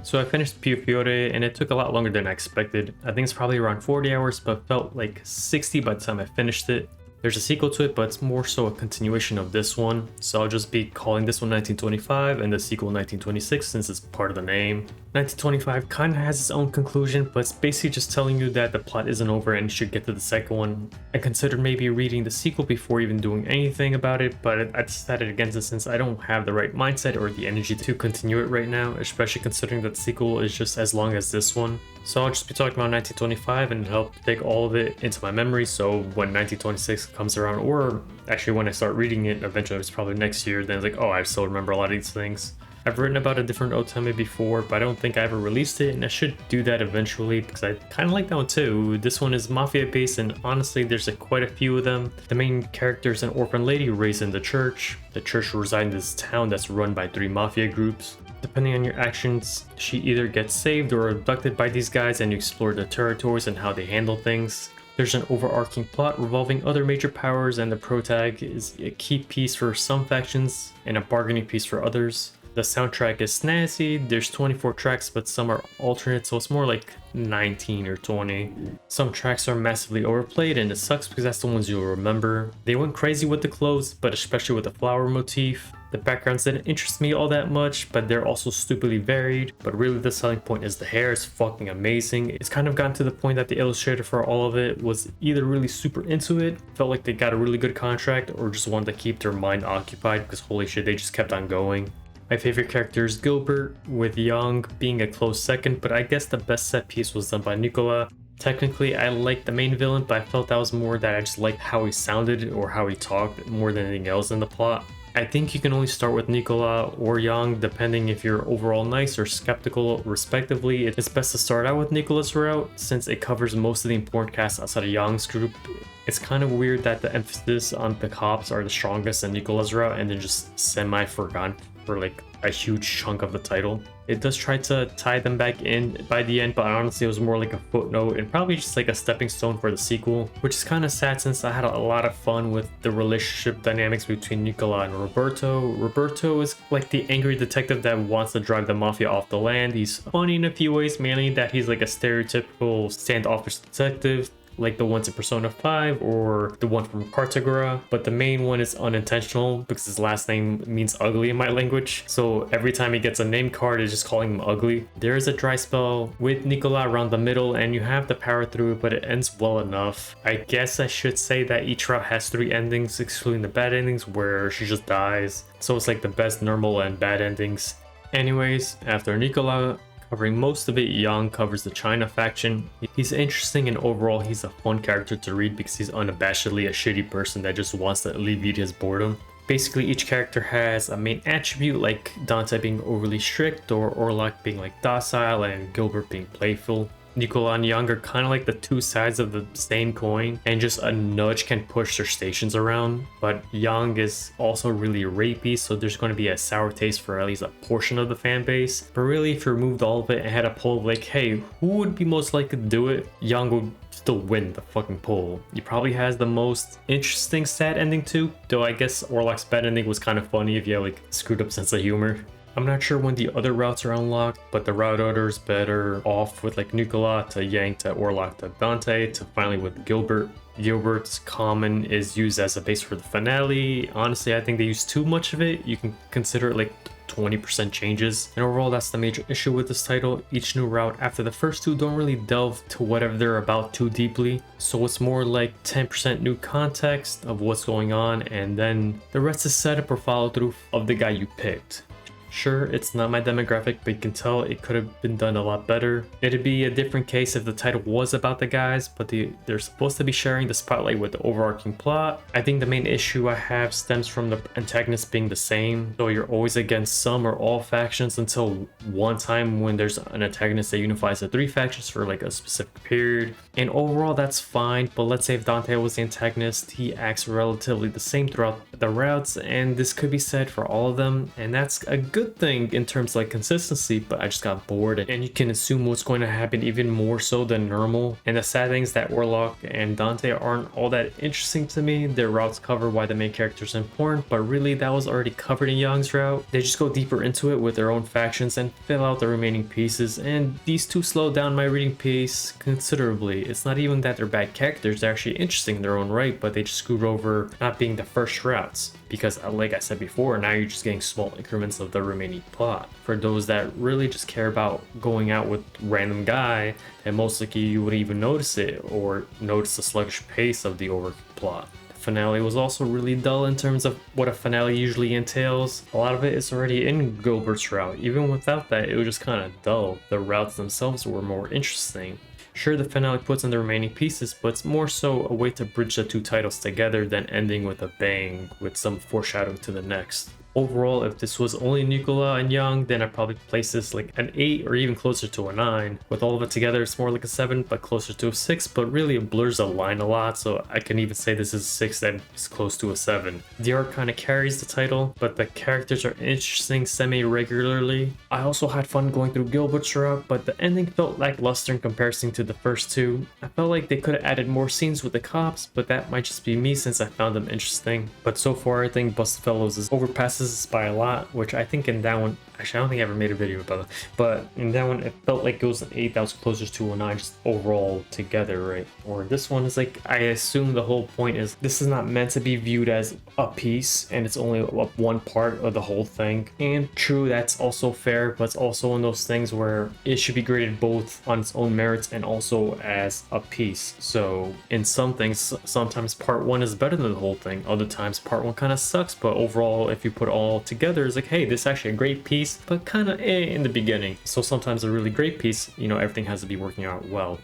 So I finished Piofiore and it took a lot longer than I expected. I think it's probably around 40 hours, but felt like 60 by the time I finished it. There's a sequel to it, but it's more so a continuation of this one. So I'll just be calling this one 1925 and the sequel 1926 since it's part of the name. 1925 kind of has its own conclusion, but it's basically just telling you that the plot isn't over and you should get to the second one. I considered maybe reading the sequel before even doing anything about it, but I decided against it since I don't have the right mindset or the energy to continue it right now, especially considering that the sequel is just as long as this one. So I'll just be talking about 1925 and help take all of it into my memory, so when 1926 comes around, or actually when I start reading it, eventually it's probably next year, then it's like, oh, I still remember a lot of these things. I've written about a different otome before, but I don't think I ever released it, and I should do that eventually because I kind of like that one too. This one is mafia based, and honestly there's quite a few of them. The main character is an orphan lady raised in the church. The church resides in this town that's run by 3 mafia groups. Depending on your actions, she either gets saved or abducted by these guys, and you explore the territories and how they handle things. There's an overarching plot revolving other major powers, and the protag is a key piece for some factions and a bargaining piece for others. The soundtrack is snazzy. There's 24 tracks, but some are alternate, so it's more like 19 or 20. Some tracks are massively overplayed, and it sucks because that's the ones you'll remember. They went crazy with the clothes, but especially with the flower motif. The backgrounds didn't interest me all that much, but they're also stupidly varied. But really the selling point is the hair is fucking amazing. It's kind of gotten to the point that the illustrator for all of it was either really super into it, felt like they got a really good contract, or just wanted to keep their mind occupied because holy shit, they just kept on going. My favorite character is Gilbert, with Young being a close second, but I guess the best set piece was done by Nicola. Technically, I liked the main villain, but I felt that was more that I just liked how he sounded or how he talked more than anything else in the plot. I think you can only start with Nicola or Yang depending if you're overall nice or skeptical respectively. It's best to start out with Nicola's route since it covers most of the important cast outside of Yang's group. It's kind of weird that the emphasis on the cops are the strongest in Nicola's route and then just semi-forgotten for like a huge chunk of the title. It does try to tie them back in by the end, but honestly it was more like a footnote and probably just like a stepping stone for the sequel, which is kind of sad since I had a lot of fun with the relationship dynamics between Nicola and Roberto. Roberto is like the angry detective that wants to drive the mafia off the land. He's funny in a few ways, mainly that he's like a stereotypical standoffish detective, like the ones in Persona 5 or the one from Cartagora, but the main one is unintentional because his last name means ugly in my language, so every time he gets a name card it's just calling him ugly. There is a dry spell with Nicola around the middle and you have to power through it, but it ends well enough. I guess I should say that each route has 3 endings excluding the bad endings where she just dies, so it's like the best normal and bad endings. Anyways, after Nicola covering most of it, Yang covers the China faction. He's interesting and overall he's a fun character to read because he's unabashedly a shitty person that just wants to alleviate his boredom. Basically each character has a main attribute, like Dante being overly strict or Orlok being like docile and Gilbert being playful. Nicola and Yang are kind of like the 2 sides of the same coin, and just a nudge can push their stations around. But Yang is also really rapey, so there's going to be a sour taste for at least a portion of the fan base. But really, if you removed all of it and had a poll of like, hey, who would be most likely to do it, Yang would still win the fucking poll. He probably has the most interesting sad ending too, though I guess Orlok's bad ending was kind of funny if you have like screwed up sense of humor. I'm not sure when the other routes are unlocked, but the route order is better off with like Nicola to Yang to Orlok to Dante to finally with Gilbert. Gilbert's common is used as a base for the finale. Honestly, I think they use too much of it. You can consider it like 20% changes, and overall that's the major issue with this title. Each new route after the first 2 don't really delve to whatever they're about too deeply, so it's more like 10% new context of what's going on, and then the rest is setup or follow through of the guy you picked. Sure, it's not my demographic, but you can tell it could have been done a lot better. It'd be a different case if the title was about the guys, but they're supposed to be sharing the spotlight with the overarching plot. I think the main issue I have stems from the antagonists being the same, so you're always against some or all factions until one time when there's an antagonist that unifies the 3 factions for like a specific period. And overall that's fine, but let's say if Dante was the antagonist, he acts relatively the same throughout the routes, and this could be said for all of them, and that's a good good thing in terms of like consistency, but I just got bored, and you can assume what's going to happen even more so than normal. And the sad thing is that Orlok and Dante aren't all that interesting to me. Their routes cover why the main character is important, but really that was already covered in Young's route. They just go deeper into it with their own factions and fill out the remaining pieces, and these two slow down my reading pace considerably. It's not even that they're bad characters, they're actually interesting in their own right, but they just screwed over not being the first routes. Because like I said before, now you're just getting small increments of the remaining plot. For those that really just care about going out with random guy, and most likely you wouldn't even notice it or notice the sluggish pace of the overkill plot. The finale was also really dull in terms of what a finale usually entails. A lot of it is already in Gilbert's route. Even without that, it was just kind of dull. The routes themselves were more interesting. Sure, the finale puts in the remaining pieces, but it's more so a way to bridge the two titles together than ending with a bang with some foreshadowing to the next. Overall, if this was only Nicola and Young, then I'd probably place this like an 8 or even closer to a 9. With all of it together, it's more like a 7, but closer to a 6, but really it blurs the line a lot, so I can even say this is a 6 that is close to a 7. The art kind of carries the title, but the characters are interesting semi-regularly. I also had fun going through Gilbert's route, but the ending felt lackluster in comparison to the first two. I felt like they could have added more scenes with the cops, but that might just be me since I found them interesting. But so far, I think Bustfellows is overpasses by a lot, which I think in that one, actually I don't think I ever made a video about it, but in that one it felt like it was an 8 that was closer to a 9 just overall together, right? Or this one is like, I assume the whole point is this is not meant to be viewed as a piece and it's only one part of the whole thing. And true, that's also fair, but it's also one of those things where it should be graded both on its own merits and also as a piece. So in some things, sometimes part 1 is better than the whole thing, other times part 1 kind of sucks, but overall if you put it all together, it's like, hey, this is actually a great piece, but kind of in the beginning. So sometimes a really great piece, you know, everything has to be working out well.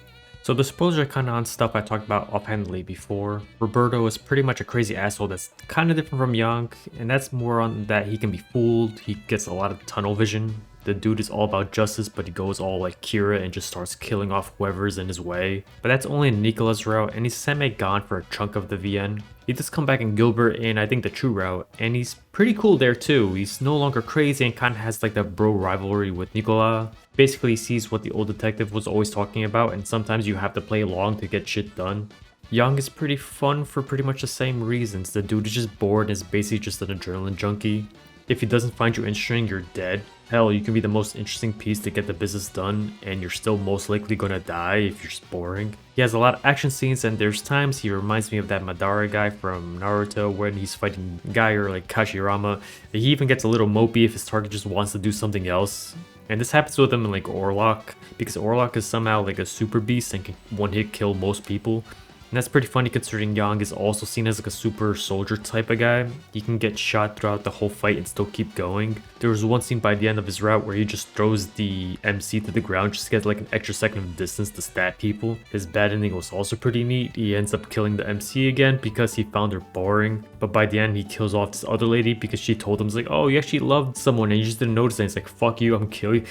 So the spoilers are kind of on stuff I talked about offhandedly before. Roberto is pretty much a crazy asshole that's kind of different from Young, and that's more on that he can be fooled, he gets a lot of tunnel vision. The dude is all about justice, but he goes all like Kira and just starts killing off whoever's in his way. But that's only in Nicola's route, and he's semi-gone for a chunk of the VN. He does come back in Gilbert and I think the true route, and he's pretty cool there too. He's no longer crazy and kind of has like that bro rivalry with Nicola. Basically he sees what the old detective was always talking about, and sometimes you have to play along to get shit done. Young is pretty fun for pretty much the same reasons. The dude is just bored and is basically just an adrenaline junkie. If he doesn't find you interesting, you're dead. Hell, you can be the most interesting piece to get the business done, and you're still most likely gonna die if you're just boring. He has a lot of action scenes, and there's times he reminds me of that Madara guy from Naruto when he's fighting Guy or like Kashirama. He even gets a little mopey if his target just wants to do something else. And this happens with him in like Orlok, because Orlok is somehow like a super beast and can one-hit kill most people. And that's pretty funny considering Yang is also seen as like a super soldier type of guy. He can get shot throughout the whole fight and still keep going. There was one scene by the end of his route where he just throws the MC to the ground just to get like an extra second of distance to stab people. His bad ending was also pretty neat. He ends up killing the MC again because he found her boring. But by the end he kills off this other lady because she told him, it's like, oh, you actually loved someone and you just didn't notice it. And it's like, fuck you, I'm gonna kill you.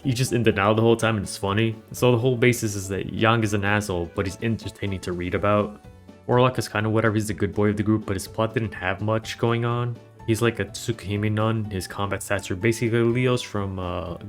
He's just in denial the whole time and it's funny. So the whole basis is that Yang is an asshole, but he's entertaining to read about. Orlok is kind of whatever, he's the good boy of the group, but his plot didn't have much going on. He's like a Tsukihime nun. His combat stats are basically Leo's from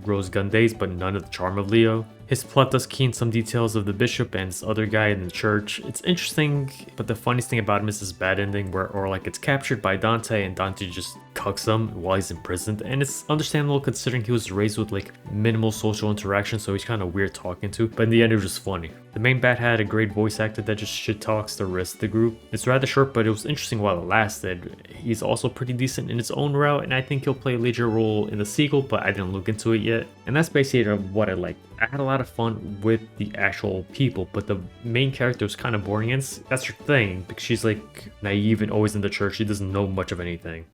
Rose Gun days, but none of the charm of Leo. His plot does key in some details of the bishop and this other guy in the church. It's interesting, but the funniest thing about him is his bad ending where Orlok gets captured by Dante and Dante just cucks him while he's imprisoned. And it's understandable considering he was raised with like minimal social interaction, so he's kind of weird talking to, but in the end it was just funny. The main bad had a great voice actor that just shit talks the rest of the group. It's rather short, but it was interesting while it lasted. He's also pretty decent in his own route, and I think he'll play a major role in the sequel, but I didn't look into it yet. And that's basically what I liked. I had a lot of fun with the actual people, but the main character was kind of boring, and that's her thing, because she's like naive and always in the church. She doesn't know much of anything.